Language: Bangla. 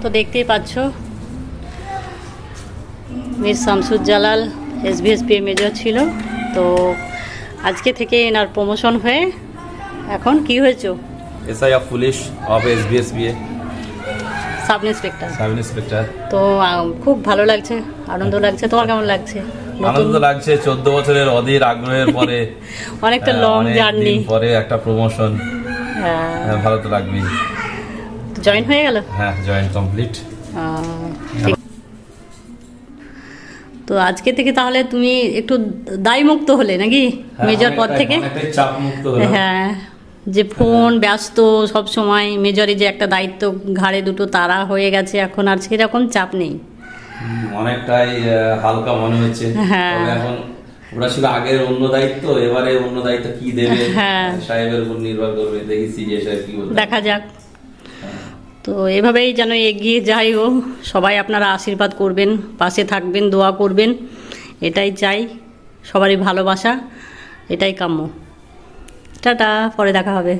তো দেখতেই পাচ্ছ মীর শামসুজ্জালাল এসবিএসপি মেজর ছিল, তো আজকে থেকে এনার প্রমোশন হয়ে এখন কি হয়েছে, SI of police of SBSP sub inspector. Inspector. তো খুব ভালো লাগছে, আনন্দ লাগছে। তোমার কেমন লাগছে? আনন্দ লাগছে, 14 বছরের অধীর আগ্রহের পরে অনেকটা লং জার্নি পরে একটা প্রমোশন, ভালো তো লাগবেই। জয়েন হয়ে গেল? হ্যাঁ, জয়েন কমপ্লিট। তো আজকে থেকে তাহলে তুমি একটু দায়মুক্ত হলে নাকি মেজর পদ থেকে? চাপ মুক্ত হলাম। হ্যাঁ, যে ফোন ব্যস্ত সব সময়, মেজরে যে একটা দায়িত্ব ঘাড়ে দুটো তারা হয়ে গেছে, এখন আর সেরকম চাপ নেই, অনেকটাই হালকা মনে হচ্ছে। হ্যাঁ। তবে এখন ওরা ছিল আগের অন্য দায়িত্ব, এবারে অন্য দায়িত্ব কি দেবে সাহেবের উপর নির্ভর করবে, দেখি সিজিএ সাহেব কি বলবে, দেখা যাক। তো এভাবেই যেন এগিয়ে যাই ও, সবাই আপনারা আশীর্বাদ করবেন, পাশে থাকবেন, দোয়া করবেন, এটাই চাই, সবারই ভালোবাসা, এটাই কাম্য। টাটা, পরে দেখা হবে।